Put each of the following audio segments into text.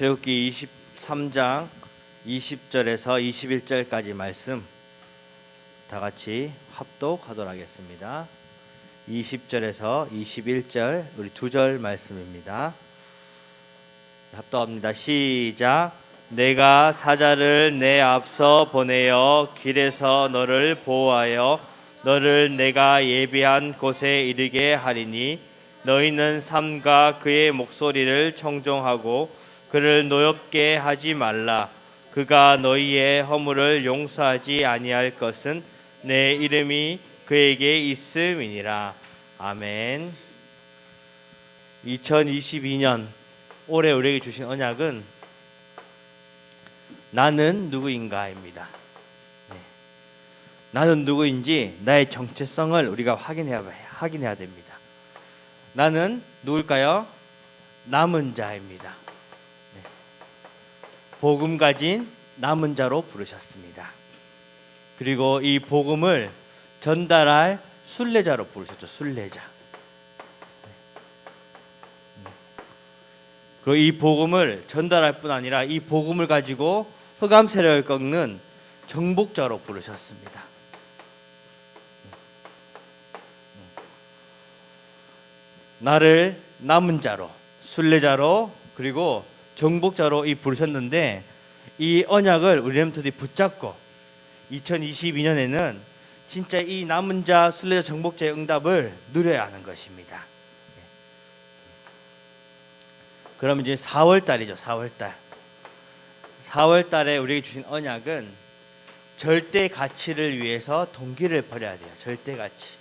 출애굽기 23장 20절에서 21절까지 말씀 다 같이 합독하도록 하겠습니다. 20절에서 21절 우리 두 절 말씀입니다. 합독합니다. 시작. 내가 사자를 내 앞서 보내어 길에서 너를 보호하여 너를 내가 예비한 곳에 이르게 하리니 너희는 삼가 그의 목소리를 청종하고 그를 노엽게 하지 말라. 그가 너희의 허물을 용서하지 아니할 것은 내 이름이 그에게 있음이니라. 아멘. 2022년 올해 우리에게 주신 언약은 나는 누구인가입니다. 나는 누구인지 나의 정체성을 우리가 확인해야 됩니다. 나는 누굴까요? 남은 자입니다. 복음 가진 남은 자로 부르셨습니다. 그리고 이 복음을 전달할 순례자로 부르셨죠. 순례자. 그리고 이 복음을 전달할 뿐 아니라 이 복음을 가지고 흑암 세력을 꺾는 정복자로 부르셨습니다. 나를 남은 자로, 순례자로, 그리고 정복자로 부르셨는데 이 언약을 우리 렘넌트들이 붙잡고 2022년에는 진짜 이 남은 자, 순례자, 정복자의 응답을 누려야 하는 것입니다. 그럼 이제 4월 달이죠. 4월 달에 우리에게 주신 언약은 절대 가치를 위해서 동기를 버려야 돼요. 절대 가치.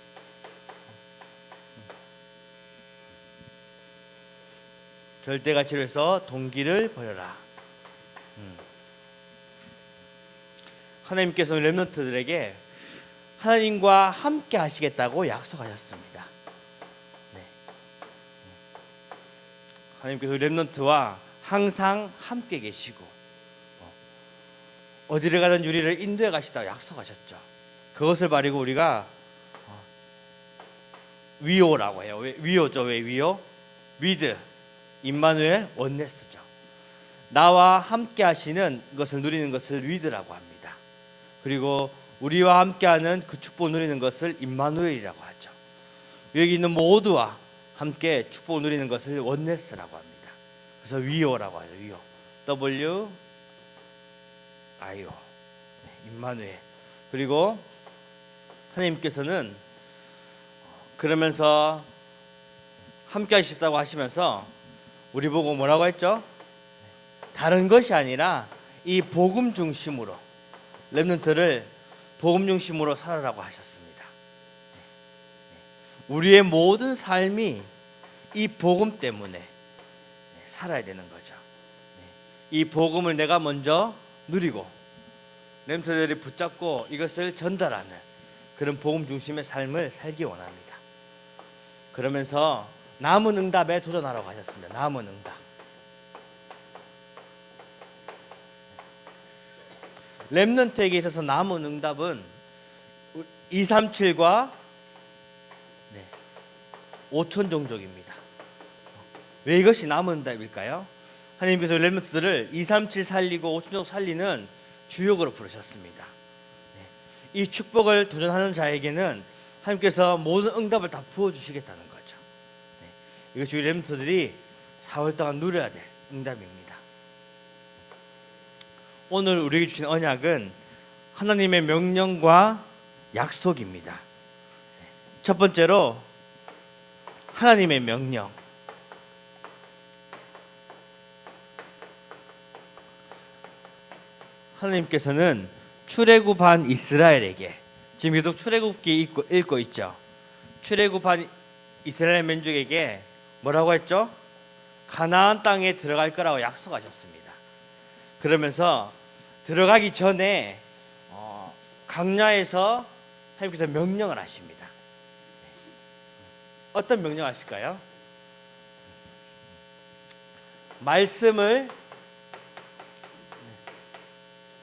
절대 가치를 위해서 동기를 버려라. 하나님께서 렘넌트들에게 하나님과 함께 하시겠다고 약속하셨습니다. 하나님께서 렘넌트와 항상 함께 계시고 어디를 가든 우리를 인도해 가시다고 약속하셨죠. 그것을 바라고 우리가 위오라고 해요. 위오죠. 왜 위오? 위드 임마누엘 원네스죠. 나와 함께 하시는 것을 누리는 것을 위드라고 합니다. 그리고 우리와 함께하는 그 축복을 누리는 것을 임마누엘이라고 하죠. 여기 있는 모두와 함께 축복을 누리는 것을 원네스라고 합니다. 그래서 위오라고 하죠. 위오. W I O. 임마누엘. 그리고 하나님께서는 그러면서 함께 하시다고 하시면서 우리 보고 뭐라고 했죠? 다른 것이 아니라 이 복음 중심으로 렘넌트를 복음 중심으로 살아라고 하셨습니다. 우리의 모든 삶이 이 복음 때문에 살아야 되는 거죠. 이 복음을 내가 먼저 누리고 렘넌트들이 붙잡고 이것을 전달하는 그런 복음 중심의 삶을 살기 원합니다. 그러면서 남은 응답에 도전하라고 하셨습니다. 남은 응답. 렘넌트에게 있어서 남은 응답은 237과 5천 종족입니다. 왜 이것이 남은 응답일까요? 하나님께서 렘넌트들을 237 살리고 5천 종족 살리는 주역으로 부르셨습니다. 이 축복을 도전하는 자에게는 하나님께서 모든 응답을 다 부어주시겠다는 거죠. 이것이 우리 렘넌트들이 4월 동안 누려야 될 응답입니다. 오늘 우리에게 주신 언약은 하나님의 명령과 약속입니다. 첫 번째로 하나님의 명령. 하나님께서는 출애굽한 이스라엘에게 지금 계속 출애굽기 읽고 있죠. 출애굽한 이스라엘 민족에게 뭐라고 했죠? 가나안 땅에 들어갈 거라고 약속하셨습니다. 그러면서 들어가기 전에 광야에서 하나님께서 명령을 하십니다. 어떤 명령 하실까요? 말씀을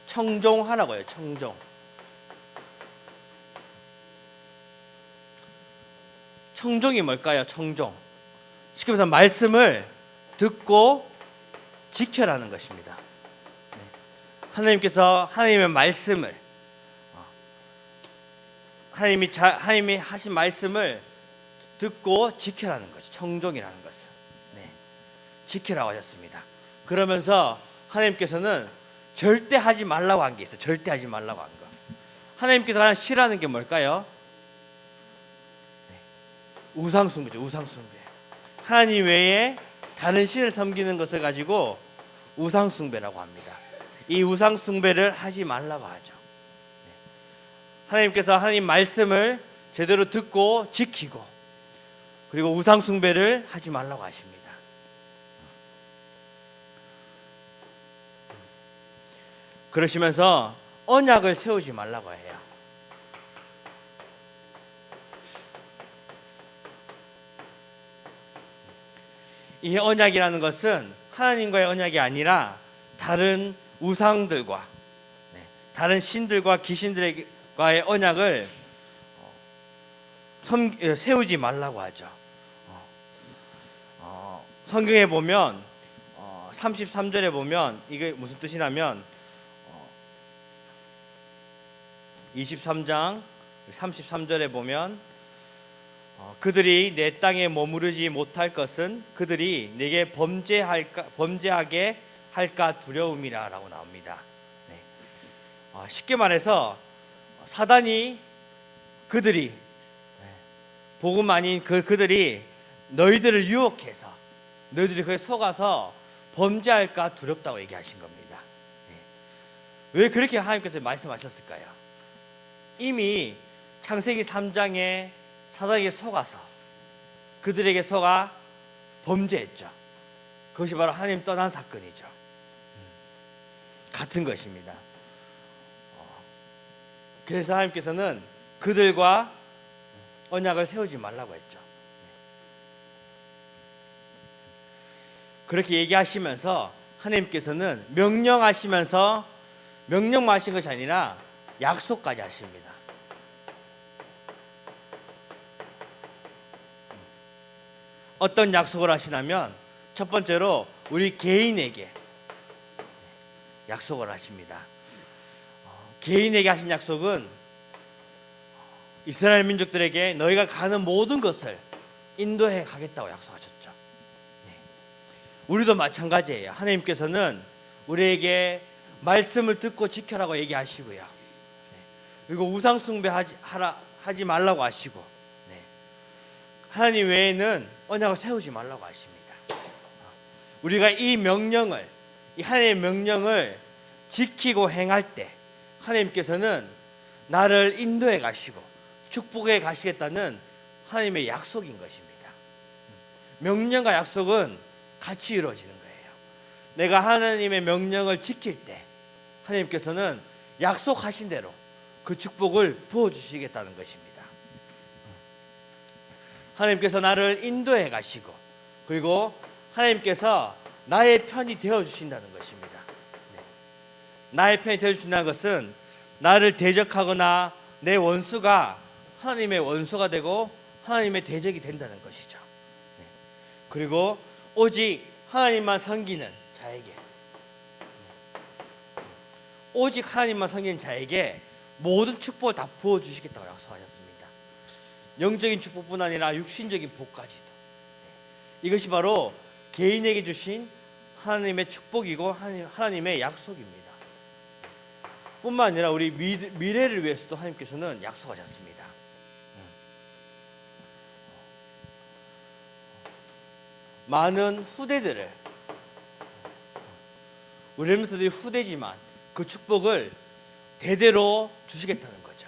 청종하라고 해요. 청종. 청종이 뭘까요? 청종. 쉽게 말해서 말씀을 듣고 지켜라는 것입니다. 네. 하나님께서 하나님의 말씀을 하나님이 하신 말씀을 듣고 지켜라는 거죠. 청종이라는 것을. 네. 지켜라고 하셨습니다. 그러면서 하나님께서는 절대 하지 말라고 한 게 있어요. 절대 하지 말라고 한 거. 하나님께서 가장 싫어하는 게 뭘까요? 네. 우상숭배죠. 우상숭배. 하나님 외에 다른 신을 섬기는 것을 가지고 우상숭배라고 합니다. 이 우상숭배를 하지 말라고 하죠. 네. 하나님께서 하나님 말씀을 제대로 듣고 지키고 그리고 우상숭배를 하지 말라고 하십니다. 그러시면서 언약을 세우지 말라고 해요. 이 언약이라는 것은 하나님과의 언약이 아니라 다른 우상들과 다른 신들과 귀신들과의 언약을 세우지 말라고 하죠. 성경에 보면 33절에 보면 이게 무슨 뜻이냐면 23장 33절에 보면 그들이 내 땅에 머무르지 못할 것은 그들이 내게 범죄하게 할까 두려움이라 라고 나옵니다. 네. 쉽게 말해서 사단이 그들이 복음 아닌 그들이 너희들을 유혹해서 너희들이 그에 속아서 범죄할까 두렵다고 얘기하신 겁니다. 네. 왜 그렇게 하나님께서 말씀하셨을까요? 이미 창세기 3장에 사단에게 속아서 그들에게 속아 범죄했죠. 그것이 바로 하나님 떠난 사건이죠. 같은 것입니다. 그래서 하나님께서는 그들과 언약을 세우지 말라고 했죠. 그렇게 얘기하시면서 하나님께서는 명령하시면서 명령만 하신 것이 아니라 약속까지 하십니다. 어떤 약속을 하시냐면 첫 번째로 우리 개인에게 약속을 하십니다. 개인에게 하신 약속은 이스라엘 민족들에게 너희가 가는 모든 것을 인도해 가겠다고 약속하셨죠. 네. 우리도 마찬가지예요. 하나님께서는 우리에게 말씀을 듣고 지켜라고 얘기하시고요. 네. 그리고 우상 숭배하지 말라고 하시고, 네. 하나님 외에는 언약을 세우지 말라고 하십니다. 우리가 이 하나님의 명령을 지키고 행할 때 하나님께서는 나를 인도해 가시고 축복해 가시겠다는 하나님의 약속인 것입니다. 명령과 약속은 같이 이루어지는 거예요. 내가 하나님의 명령을 지킬 때 하나님께서는 약속하신 대로 그 축복을 부어주시겠다는 것입니다. 하나님께서 나를 인도해 가시고 그리고 하나님께서 나의 편이 되어주신다는 것입니다. 네. 나의 편이 되어주신다는 것은 나를 대적하거나 내 원수가 하나님의 원수가 되고 하나님의 대적이 된다는 것이죠. 네. 그리고 오직 하나님만 섬기는 자에게 오직 하나님만 섬기는 자에게 모든 축복을 다 부어주시겠다고 약속하셨습니다. 영적인 축복뿐 아니라 육신적인 복까지도. 네. 이것이 바로 개인에게 주신 하나님의 축복이고 하나님의 약속입니다. 뿐만 아니라 우리 미래를 위해서도 하나님께서는 약속하셨습니다. 많은 후대들을 우리 렘넌트들이 후대지만 그 축복을 대대로 주시겠다는 거죠.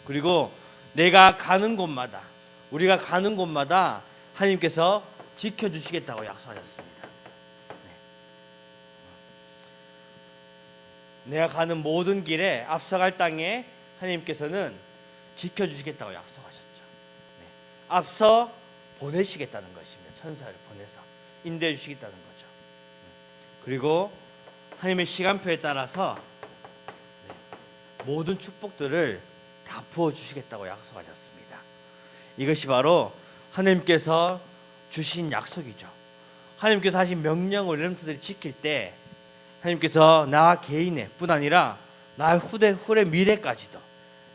그리고 내가 가는 곳마다 우리가 가는 곳마다 하나님께서 지켜주시겠다고 약속하셨습니다. 네. 내가 가는 모든 길에 앞서갈 땅에 하나님께서는 지켜주시겠다고 약속하셨죠. 네. 앞서 보내시겠다는 것입니다. 천사를 보내서 인도해 주시겠다는 거죠. 그리고 하나님의 시간표에 따라서 모든 축복들을 다 부어주시겠다고 약속하셨습니다. 이것이 바로 하나님께서 주신 약속이죠. 하나님께서 하신 명령을 렘넌트들이 지킬 때 하나님께서 나 개인의 뿐 아니라 나의 후대 미래까지도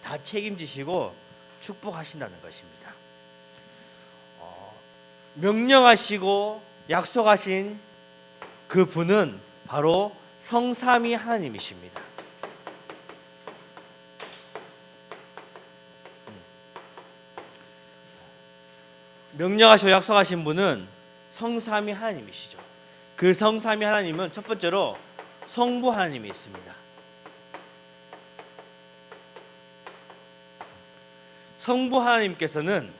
다 책임지시고 축복하신다는 것입니다. 명령하시고 약속하신 그 분은 바로 성삼위 하나님이십니다. 명령하시고 약속하신 분은 성삼위 하나님이시죠. 그 성삼위 하나님은 첫 번째로 성부 하나님이 있습니다. 성부 하나님께서는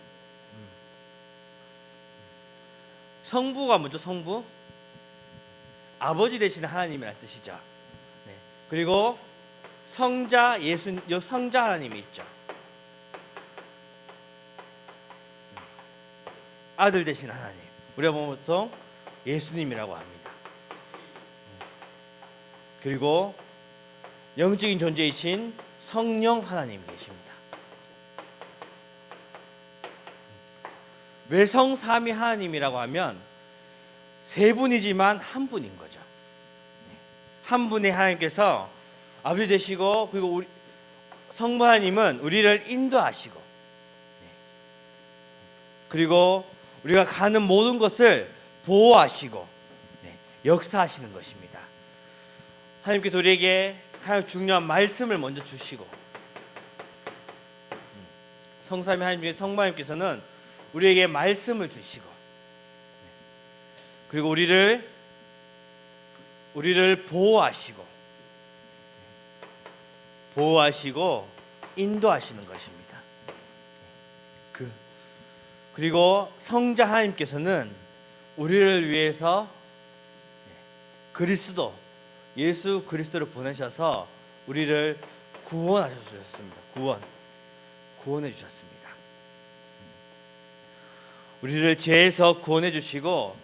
성부가 먼저 성부 아버지 되시는 하나님이라는 뜻이죠. 네. 그리고 성자 성자 하나님이 있죠. 아들 되신 하나님, 우리가 보통 예수님이라고 합니다. 그리고 영적인 존재이신 성령 하나님 계십니다. 왜 성삼위 하나님이라고 하면 세 분이지만 한 분인 거죠. 한 분의 하나님께서 아버지 되시고, 그리고 우리 성부 하나님은 우리를 인도하시고, 그리고 우리가 가는 모든 것을 보호하시고 역사하시는 것입니다. 하나님께서 우리에게 가장 중요한 말씀을 먼저 주시고, 성삼위 하나님 중에 성부 하나님께서는 우리에게 말씀을 주시고, 그리고 우리를 보호하시고 인도하시는 것입니다. 그리고 성자 하나님께서는 우리를 위해서 예수 그리스도를 보내셔서 우리를 구원하셨습니다. 구원해 주셨습니다. 우리를 죄에서 구원해 주시고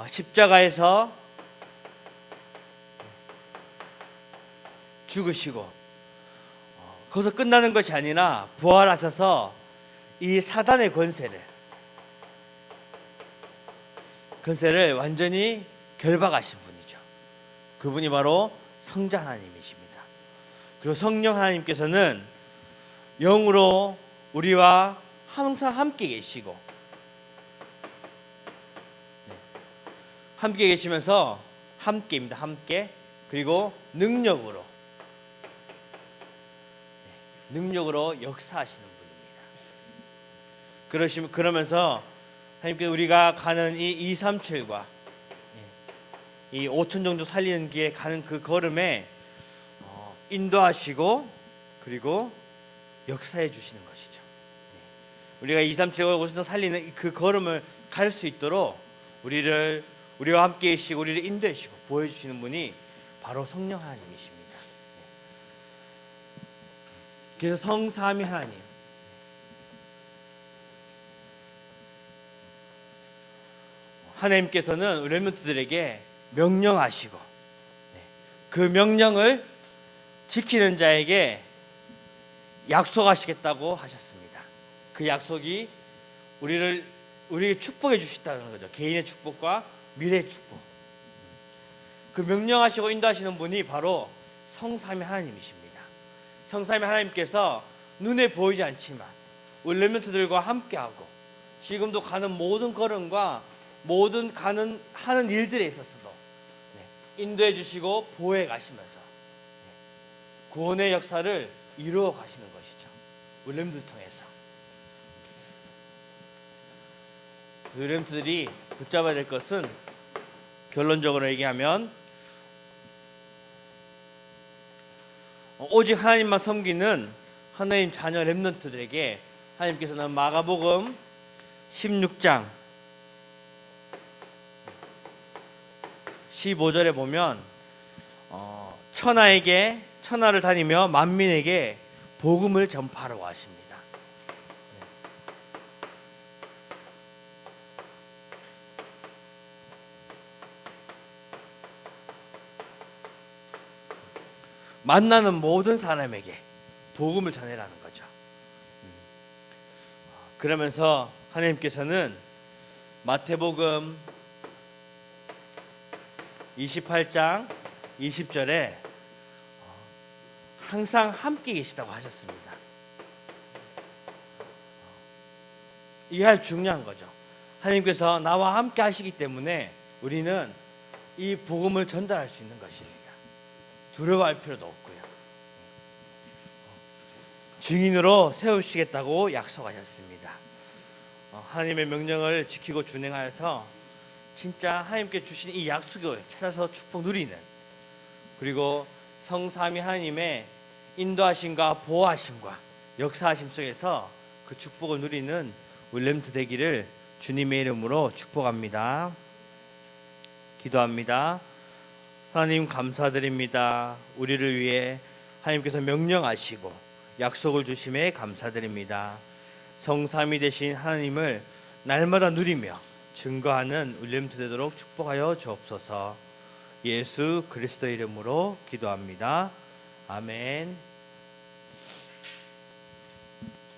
십자가에서 죽으시고, 거기서 끝나는 것이 아니라 부활하셔서 이 사단의 권세를 완전히 결박하신 분이죠. 그분이 바로 성자 하나님이십니다. 그리고 성령 하나님께서는 영으로 우리와 항상 함께 계시고, 함께 계시면서 함께입니다. 함께. 그리고 능력으로 역사하시는 분입니다. 그러면서 하나님께 우리가 가는 이 237과 이 5천 정도 살리는 길에 가는 그 걸음에 인도하시고 그리고 역사해 주시는 것이죠. 우리가 237과 5천 정도 살리는 그 걸음을 갈 수 있도록 우리와 함께 계시고 우리를 인도해 주시고 보여 주시는 분이 바로 성령 하나님이십니다. 그래서 성삼위 하나님, 하나님께서는 렘넌트들에게 명령하시고 그 명령을 지키는 자에게 약속하시겠다고 하셨습니다. 그 약속이 우리에게 축복해 주시다는 거죠. 개인의 축복과 미래의 축복. 그 명령하시고 인도하시는 분이 바로 성삼위 하나님이십니다. 성삼위 하나님께서 눈에 보이지 않지만 우리 렘넌트들과 함께하고 지금도 가는 모든 걸음과 모든 하는 일들에 있어서도 인도해 주시고 보호해 가시면서 구원의 역사를 이루어 가시는 것이죠. 우리 렘넌트를 통해서. 우리 렘넌트들이 붙잡아야 될 것은, 결론적으로 얘기하면, 오직 하나님만 섬기는 하나님 자녀 렘넌트들에게 하나님께서는 마가복음 16장 15절에 보면 천하를 다니며 만민에게 복음을 전파하라고 하십니다. 만나는 모든 사람에게 복음을 전해라는 거죠. 그러면서 하나님께서는 마태복음 28장 20절에 항상 함께 계시다고 하셨습니다. 이게 아주 중요한 거죠. 하나님께서 나와 함께 하시기 때문에 우리는 이 복음을 전달할 수 있는 것입니다. 두려워할 필요도 없고요. 증인으로 세우시겠다고 약속하셨습니다. 하나님의 명령을 지키고 준행하여서 진짜 하나님께 주신 이 약속을 찾아서 축복 누리는, 그리고 성삼위 하나님의 인도하심과 보호하심과 역사하심 속에서 그 축복을 누리는 윌렘트 되기를 주님의 이름으로 축복합니다. 기도합니다. 하나님 감사드립니다. 우리를 위해 하나님께서 명령하시고 약속을 주심에 감사드립니다. 성삼위 되신 하나님을 날마다 누리며 증거하는 윌렘트 되도록 축복하여 주옵소서. 예수 그리스도 이름으로 기도합니다. 아멘.